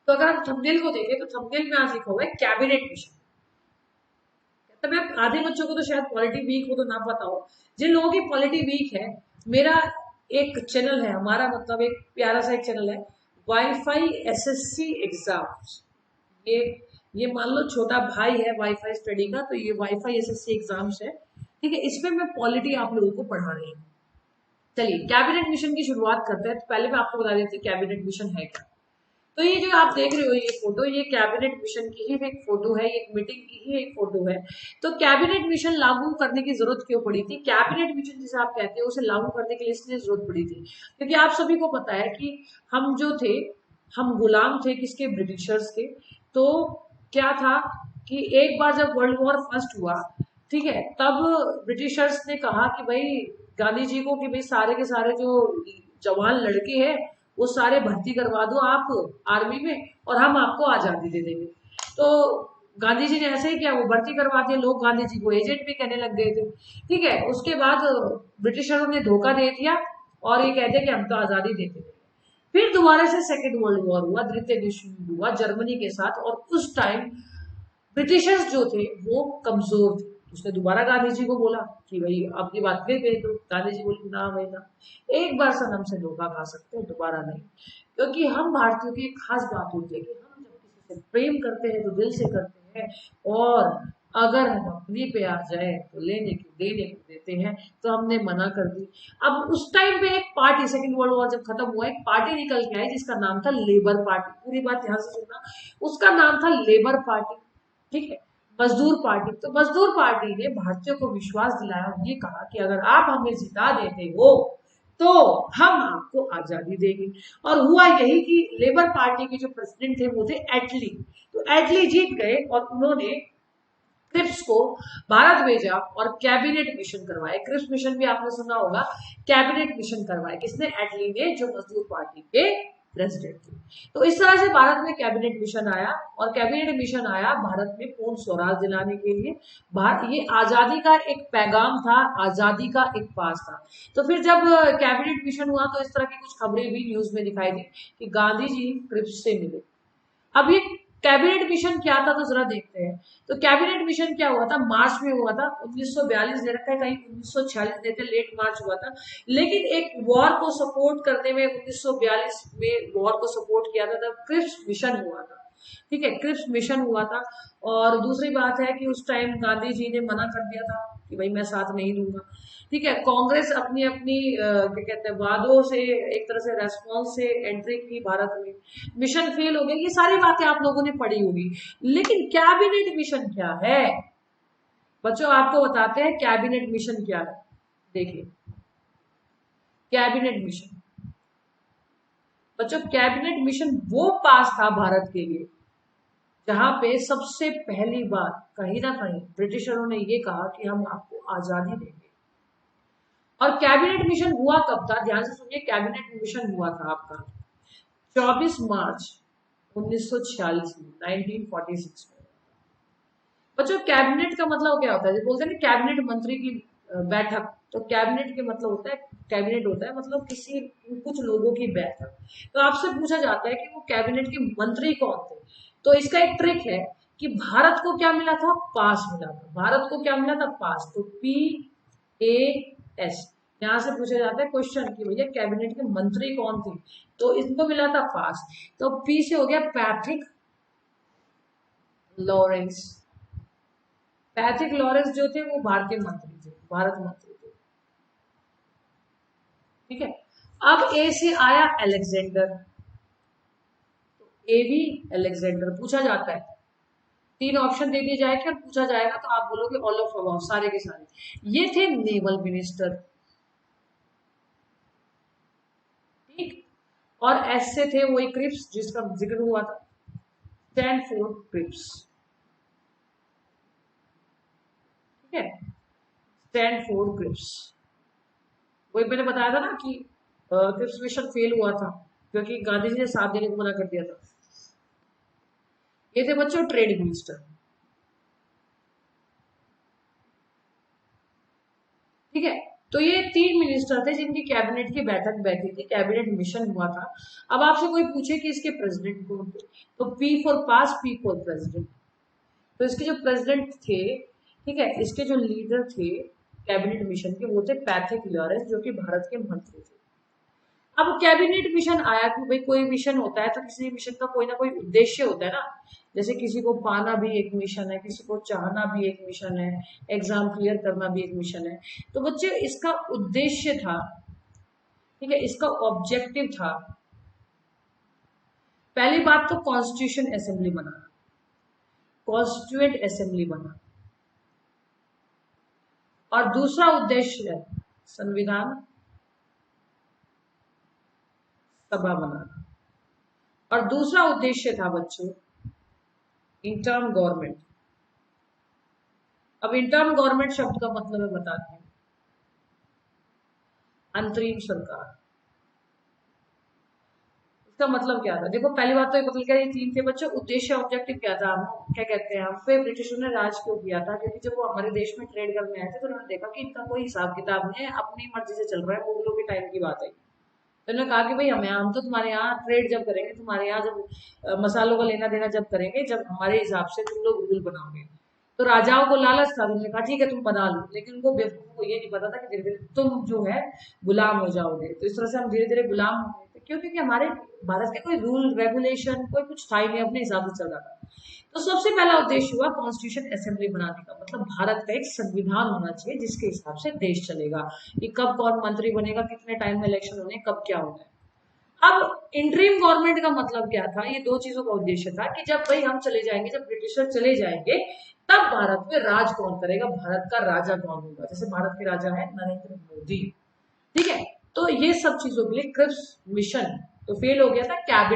तो अगर हम थंबनेल को देखें तो थंबनेल में आज लिखा हुआ है कैबिनेट मिशन। तो मैं आधे बच्चों को तो शायद पॉलिटी वीक हो तो ना पता हो, जिन लोगों की पॉलिटी वीक है, मेरा एक चैनल है, हमारा मतलब एक प्यारा सा एक चैनल है, वाईफाई एसएससी एग्जाम्स। ये ये मान लो छोटा भाई है वाईफाई स्टडी का, तो ये वाईफाई एसएससी एग्जाम्स है, ठीक है। इसमें मैं पॉलिटी आप लोगों को पढ़ा रही हूँ। चलिए कैबिनेट मिशन की शुरुआत करते हैं। तो पहले मैं आपको बता देती हूँ कैबिनेट मिशन है क्या। तो ये जो आप देख रहे हो ये फोटो, ये कैबिनेट मिशन की ही एक फोटो है, एक मीटिंग की ही एक फोटो है। तो कैबिनेट मिशन लागू करने की जरूरत क्यों पड़ी थी, कैबिनेट मिशन जिसे आप कहते हैं उसे लागू करने के लिए इसलिए जरूरत पड़ी थी क्योंकि आप सभी को पता है कि हम जो थे, हम गुलाम थे किसके, ब्रिटिशर्स के। तो क्या था कि एक बार जब वर्ल्ड वॉर फर्स्ट हुआ, ठीक है, तब ब्रिटिशर्स ने कहा कि भाई गांधी जी को कि भाई सारे के सारे जो जवान लड़के हैं वो सारे भर्ती करवा दो आप आर्मी में और हम आपको आजादी दे देंगे। तो गांधी जी ने ऐसे ही किया, वो भर्ती करवा दिया, लोग गांधी जी को एजेंट भी कहने लग गए थे, ठीक है। उसके बाद ब्रिटिशरों ने धोखा दे दिया और ये कहते कि हम तो आजादी देते थे। फिर दोबारा से सेकेंड वर्ल्ड वॉर हुआ, द्वितीय विश्व युद्ध हुआ जर्मनी के साथ, और उस टाइम ब्रिटिशर्स जो थे वो कमजोर थे। उसने दोबारा गांधी जी को बोला कि भाई आपकी बात फिर कही, तो गांधी जी बोले ना भाई ना, एक बार सनम से धोखा खा सकते हैं, दोबारा नहीं। क्योंकि हम भारतीयों की एक खास बात होती है कि हम जब किसी से प्रेम करते हैं तो दिल से करते हैं, और अगर हम अपनी पे आ जाए तो लेने को देने को देते हैं, तो हमने मना कर दी। अब उस टाइम पे एक पार्टी, सेकंड वर्ल्ड वॉर जब खत्म हुआ, एक पार्टी निकल के आई जिसका नाम था लेबर पार्टी। पूरी बात ध्यान से सुनना, उसका नाम था लेबर पार्टी, ठीक है, मजदूर पार्टी। तो मजदूर पार्टी ने भारतीयों को विश्वास दिलाया और ये कहा कि अगर आप हमें जिता देते हो तो हम आपको आजादी देंगे। और हुआ यही कि लेबर पार्टी के जो प्रेसिडेंट थे वो थे एटली। तो एटली जीत गए और उन्होंने क्रिप्स को भारत भेजा और कैबिनेट मिशन करवाए। क्रिप्स मिशन भी आपने सुना होगा। कैबिनेट मिशन करवाए किसने, एटली ने, जो मजदूर पार्टी के प्रेसिडेंट थे। तो इस तरह से भारत में कैबिनेट मिशन आया, और कैबिनेट मिशन आया भारत में पूर्ण स्वराज दिलाने के लिए। भारत, ये आजादी का एक पैगाम था, आजादी का एक पास था। तो फिर जब कैबिनेट मिशन हुआ तो इस तरह की कुछ खबरें भी न्यूज में दिखाई दी कि गांधी जी क्रिप्स से मिले। अब ये कैबिनेट मिशन क्या था तो जरा देखते हैं। तो कैबिनेट मिशन क्या हुआ था, मार्च में हुआ था, 1942 दे रखा है, कहीं 1946 देते, लेट मार्च हुआ था। लेकिन एक वॉर को सपोर्ट करने में 1942 में वॉर को सपोर्ट किया था, तब क्रिप्स मिशन हुआ था, ठीक है, क्रिप्स मिशन हुआ था। और दूसरी बात है कि उस टाइम गांधी जी ने मना कर दिया था कि भाई मैं साथ नहीं दूंगा, ठीक है। कांग्रेस अपनी अपनी क्या कहते हैं वादों से, एक तरह से रेस्पॉन्स से एंट्री की भारत में, मिशन फेल हो गया। ये सारी बातें आप लोगों ने पढ़ी होगी। लेकिन कैबिनेट मिशन क्या है बच्चों, आपको बताते हैं कैबिनेट मिशन क्या है। देखिए कैबिनेट मिशन, बच्चों कैबिनेट मिशन वो पास था भारत के लिए जहां पे सबसे पहली बार कहीं ना कहीं ब्रिटिशरों ने ये कहा कि हम आपको आजादी देंगे। और कैबिनेट मिशन हुआ कब था, ध्यान से सुनिए, कैबिनेट मिशन हुआ था आपका 24 मार्च 1946 में, 1946 में। बच्चों कैबिनेट का मतलब क्या होता है, जब बोलते हैं ना कैबिनेट मंत्री की बैठक, तो कैबिनेट के मतलब होता है, कैबिनेट होता है मतलब किसी कुछ लोगों की बैठक। तो आपसे पूछा जाता है कि वो कैबिनेट के मंत्री कौन थे। तो इसका एक ट्रिक है कि भारत को क्या मिला था, पास मिला था। भारत को क्या मिला था, पास। तो PAS, यहां से पूछा जाता है क्वेश्चन कि भैया कैबिनेट के मंत्री कौन थे, तो इनको मिला था पास। तो P से हो गया पैट्रिक लॉरेंस। पैट्रिक लॉरेंस जो थे वो भारतीय मंत्री थे, भारत मंत्री थे, ठीक है। अब ए से आया अलेक्जेंडर, तो ए भी अलेक्जेंडर पूछा जाता है। तीन ऑप्शन दे दिए जाएंगे और पूछा जाएगा तो आप बोलोगे ऑल ऑफ अबाव, सारे के सारे। ये थे नेवल मिनिस्टर, ठीक। और एस से थे वही क्रिप्स जिसका जिक्र हुआ था, स्टैनफोर्ड क्रिप्स, ठीक है, स्टैनफोर्ड क्रिप्स। वही मैंने बताया था ना कि क्रिप्स मिशन फेल हुआ था क्योंकि गांधी जी ने साथ देने को मना कर दिया था। ये थे बच्चों ट्रेड मिनिस्टर, ठीक है। तो ये 3 मिनिस्टर थे जिनकी कैबिनेट की बैठक बैठी थी, कैबिनेट मिशन हुआ था। अब आपसे कोई पूछे कि इसके प्रेसिडेंट कौन थे, तो P for pass, P for president. तो इसके जो प्रेसिडेंट थे, ठीक है, इसके जो लीडर थे कैबिनेट मिशन के, वो थे पैट्रिक लॉरेंस, जो कि भारत के मंत्री थे। अब कैबिनेट मिशन आया कि भाई कोई मिशन होता है तो किसी मिशन का कोई ना कोई उद्देश्य होता है ना। जैसे किसी को पाना भी एक मिशन है, किसी को चाहना भी एक मिशन है, एग्जाम क्लियर करना भी एक मिशन है। तो बच्चे इसका उद्देश्य था, ठीक है, इसका ऑब्जेक्टिव था, पहली बात तो कॉन्स्टिट्यूशन असेंबली बनाना, कॉन्स्टिट्यूएंट असेंबली बनाना, और दूसरा उद्देश्य है संविधान सभा बनाना, और दूसरा उद्देश्य था बच्चों इंटर्म गवर्नमेंट। अब इंटर्म गवर्नमेंट शब्द का मतलब है बताते हैं, अंतरिम सरकार। इसका मतलब क्या था, देखो पहली बात तो ये बदल गया, ये 3 थे बच्चों। उद्देश्य ऑब्जेक्टिव क्या था, हम क्या कहते हैं, हम पे ब्रिटिशों ने राज क्यों किया था, क्योंकि जब वो हमारे देश में ट्रेड करने आए थे तो उन्होंने देखा कि इनका कोई हिसाब किताब नहीं है, अपनी मर्जी से चल रहा है, मुगलों के टाइम की बात है। तो उन्होंने कहा कि भाई हम तो तुम्हारे यहाँ ट्रेड जब करेंगे, तुम्हारे यहाँ जब मसालों का लेना देना जब करेंगे, जब हमारे हिसाब से तुम लोग रूल बनाओगे। तो राजाओं को लालच था, उन्होंने कहा ठीक है तुम बना लो, लेकिन उनको बेवकूफों को ये नहीं पता था कि धीरे धीरे तुम जो है गुलाम हो जाओगे। तो इस तरह से हम धीरे धीरे गुलाम हो गए थे, क्यों, क्योंकि हमारे भारत के कोई रूल रेगुलेशन कोई कुछ था ही नहीं, अपने हिसाब से चल रहा था। तो सबसे पहला उद्देश्य हुआ कॉन्स्टिट्यूशन असेंबली बनाने का, मतलब भारत का एक संविधान होना चाहिए जिसके हिसाब से देश चलेगा, कि कब कौन मंत्री बनेगा, कितने टाइम में इलेक्शन होने, कब क्या होना है। अब इंटरिम गवर्नमेंट का मतलब क्या था, ये 2 चीजों का उद्देश्य था कि जब भाई हम चले जाएंगे, जब ब्रिटिशर चले जाएंगे, तब भारत में राज कौन करेगा, भारत का राजा कौन होगा। जैसे भारत के राजा है नरेंद्र मोदी, ठीक है। तो ये सब चीजों के लिए क्रिप्स मिशन तो फेल हो गया था, कैबिनेट